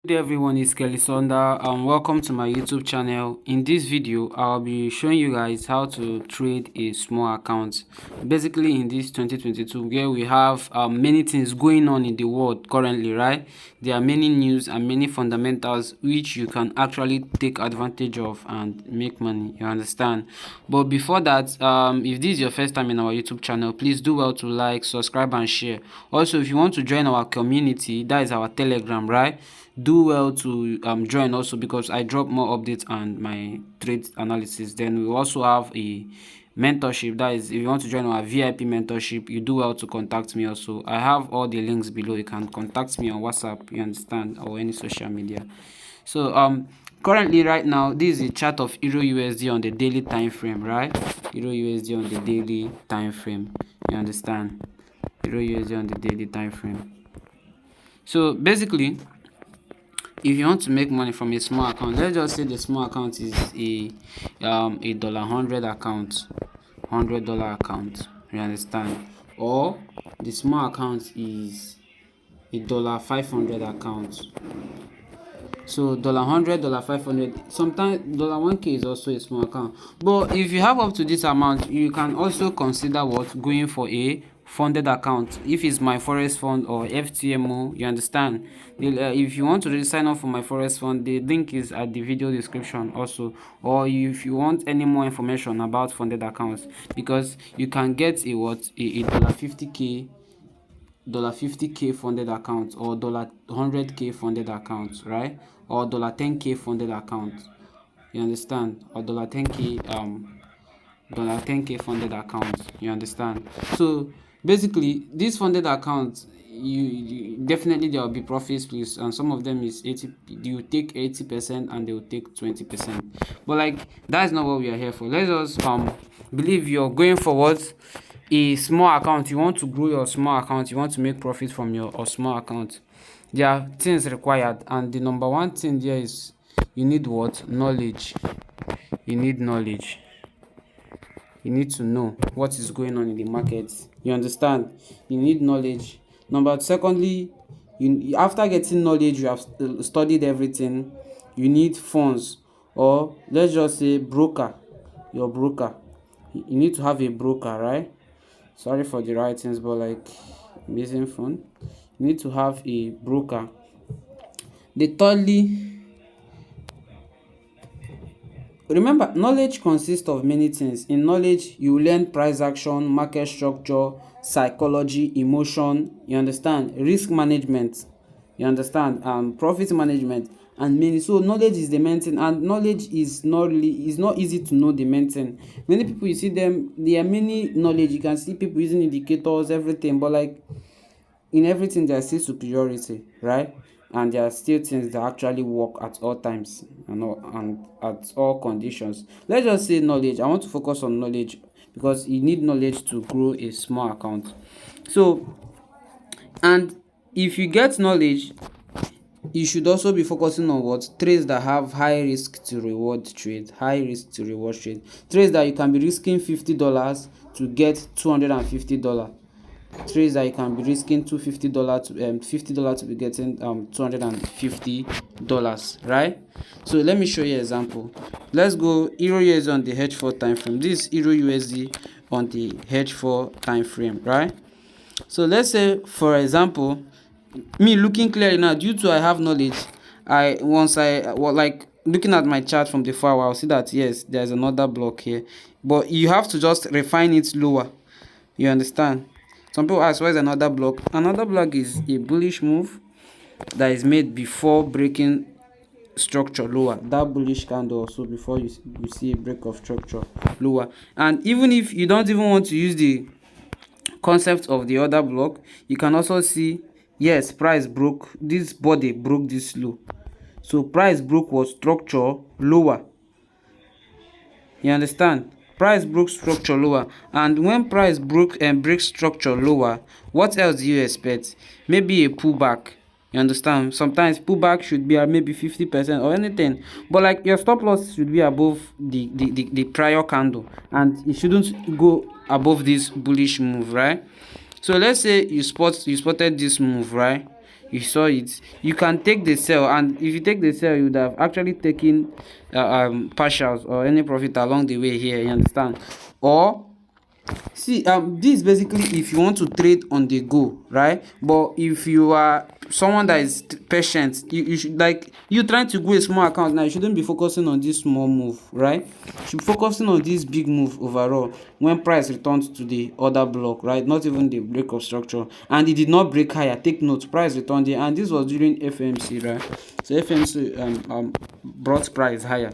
Good day everyone, it's Kelly Sonda and welcome to my YouTube channel. In this video, I'll be showing you guys how to trade a small account. Basically in this 2022 where we have many things going on in the world currently, right? There are many news and many fundamentals which you can actually take advantage of and make money, you understand? But before that, if this is your first time in our YouTube channel, please do well to like, subscribe and share. Also, if you want to join our community, that is our Telegram, right? Do well to join also, because I drop more updates and my trade analysis. Then we also have a mentorship, that is, if you want to join our VIP mentorship, you do well to contact me also. I have all the links below. You can contact me on WhatsApp, you understand, or any social media. So currently right now, this is a chart of EURUSD on the daily time frame, right? EURUSD on the daily time frame, you understand? EURUSD on the daily time frame. So basically, if you want to make money from a small account, let's just say the small account is a $100 account, $100 account, you understand? Or the small account is a $500 account. So $100, $500, sometimes $1K is also a small account. But if you have up to this amount, you can also consider going for a funded account. If it's Myforexfunds or FTMO, you understand? If you want to really sign up for Myforexfunds, the link is at the video description also. Or if you want any more information about funded accounts, because you can get a $50K $50K funded account, or $100K funded account, right? Or $10K funded account, you understand? Or $10K funded account, you understand? So basically this funded account, you definitely there will be profits, please, and some of them is 80, you take 80% and they will take 20%. But like, that's not what we are here for. Let's just believe you're going forward a small account, you want to grow your small account, you want to make profit from your small account. There are things required, and the number one thing there is you need what? Knowledge. You need knowledge. You need to know what is going on in the market, you understand? You need knowledge. Secondly, after getting knowledge, you have studied everything, you need funds, or let's just say broker. Your broker, you need to have a broker, right? Sorry for the writings, but like, amazing fun. You need to have a broker. Remember, knowledge consists of many things. In knowledge, you learn price action, market structure, psychology, emotion, you understand, risk management, you understand, profit management, and many. So knowledge is the main thing, and knowledge is not easy to know the main thing. Many people, you see them, there are many knowledge, you can see people using indicators, everything, but like, in everything there's still superiority, right? And there are still things that actually work at all times and at all conditions. Let's just say knowledge. I want to focus on knowledge because you need knowledge to grow a small account. So, and if you get knowledge, you should also be focusing on what? Trades that have high risk to reward trade. High risk to reward trade. Trades that you can be risking $50 to get $250. Trades that you can be risking $250 to $50 to be getting $250, right? So let me show you an example. Let's go EURUSD on the H4 time frame. This is EURUSD on the H4 time frame, right? So let's say, for example, me looking clearly now, due to I have knowledge, like looking at my chart from the far, I'll see that yes, there's another block here, but you have to just refine it lower, you understand? Some people ask, why is another block? Another block is a bullish move that is made before breaking structure lower, that bullish candle also, before you see a break of structure lower. And even if you don't even want to use the concept of the other block, you can also see, yes, price broke this body, broke this low, so price broke was structure lower, you understand? Price broke structure lower, and when price broke and breaks structure lower, what else do you expect? Maybe a pullback, you understand? Sometimes pullback should be at maybe 50% or anything, but like, your stop loss should be above the prior candle, and it shouldn't go above this bullish move, right? So let's say you spotted this move, right? you saw it, you can take the sell, and if you take the sell, you would have actually taken partials or any profit along the way here, you understand. Or see, this basically if you want to trade on the go, right? But if you are someone that is patient, you should, like, you trying to grow a small account now, you shouldn't be focusing on this small move, right? You should be focusing on this big move overall when price returns to the other block, right? Not even the break of structure, and it did not break higher. Take note, price returned there, and this was during FMC, right? So FMC brought price higher.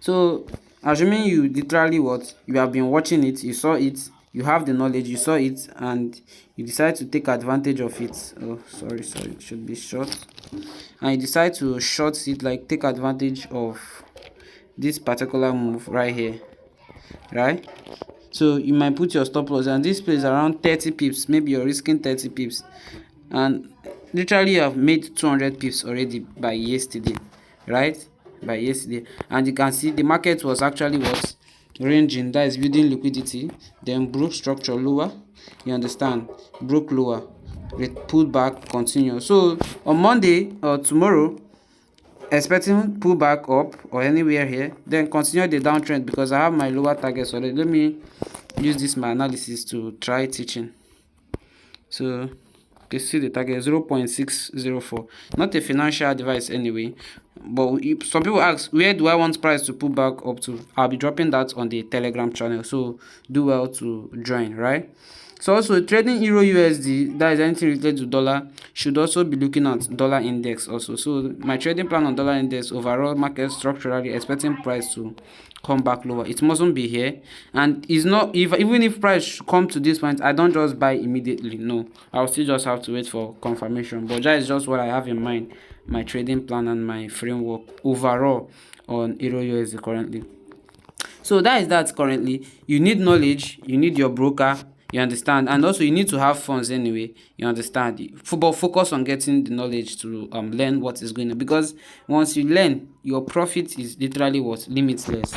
So assuming you literally what, you have been watching it, you saw it, you have the knowledge, you saw it, and you decide to take advantage of it. Oh, sorry, it should be short. And you decide to short it, like take advantage of this particular move right here, right? So you might put your stop loss, and this place around 30 pips, maybe you're risking 30 pips, and literally you have made 200 pips already by yesterday, right? By yesterday. And you can see the market was actually what, ranging, that is building liquidity, then broke structure lower, you understand, broke lower, it pulled back, continue. So on Monday or tomorrow, expecting pull back up or anywhere here, then continue the downtrend, because I have my lower targets already. Let me use this my analysis to try teaching. So you see the target 0.604, not a financial advice anyway, but if some people ask where do I want price to pull back up to, I'll be dropping that on the Telegram channel, so do well to join, right? So also trading Euro USD, that is anything related to dollar, should also be looking at dollar index also. So my trading plan on dollar index, overall market structurally expecting price to come back lower. It mustn't be here, and it's not, if even if price come to this point, I don't just buy immediately. No, I'll still just have to wait for confirmation. But that is just what I have in mind, my trading plan and my framework overall on Euro USD currently. So that is that currently. You need knowledge, you need your broker, you understand, and also you need to have funds anyway, you understand. Football, focus on getting the knowledge to learn what is going on, because once you learn, your profit is literally what, limitless.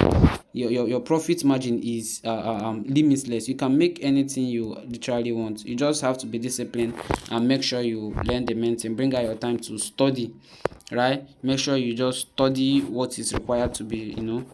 Your profit margin is limitless. You can make anything you literally want. You just have to be disciplined and make sure you learn the main thing. Bring out your time to study, right? Make sure you just study what is required to be, known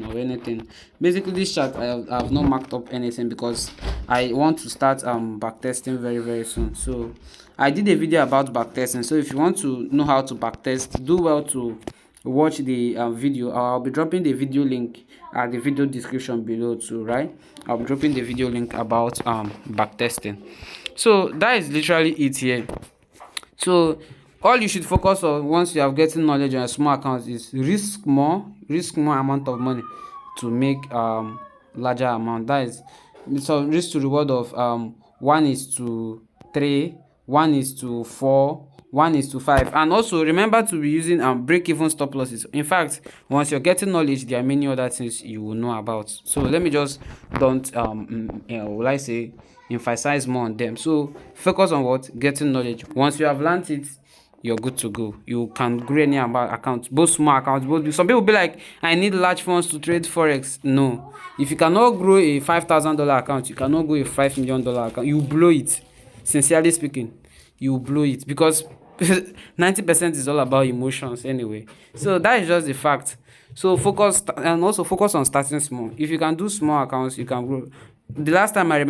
or anything. Basically, this chart I have not marked up anything because I want to start backtesting very, very soon. So I did a video about backtesting. So if you want to know how to backtest, do well to watch the video. I'll be dropping the video link at the video description below too, right? I'll be dropping the video link about backtesting. So that is literally it here. So all you should focus on once you have getting knowledge on a small account is risk more amount of money to make larger amount. That is, so risk to reward of 1:3, 1:4, 1:5. And also remember to be using break even stop losses. In fact, once you're getting knowledge, there are many other things you will know about. So let me just don't will I say emphasize more on them. So focus on what, getting knowledge. Once you have learned it, you're good to go. You can grow any accounts, both small accounts, both. Some people be like, I need large funds to trade forex. No, if you cannot grow a $5,000 account, you cannot grow a $5 million account. You blow it. Sincerely speaking, you blow it, because 90% is all about emotions anyway. So that is just the fact. So focus, and also focus on starting small. If you can do small accounts, you can grow. The last time I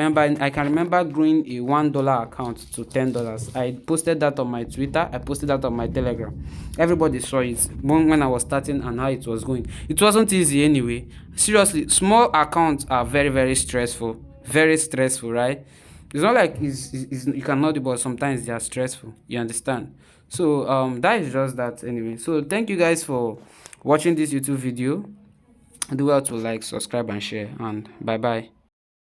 can remember growing a $1 account to $10. I posted that on my Twitter, I posted that on my Telegram. Everybody saw it when I was starting and how it was going. It wasn't easy anyway. Seriously, small accounts are very, very stressful. Very stressful, right? It's not like you cannot do, but sometimes they are stressful. You understand? So that is just that anyway. So thank you guys for watching this YouTube video. Do well to like, subscribe, and share, and bye bye.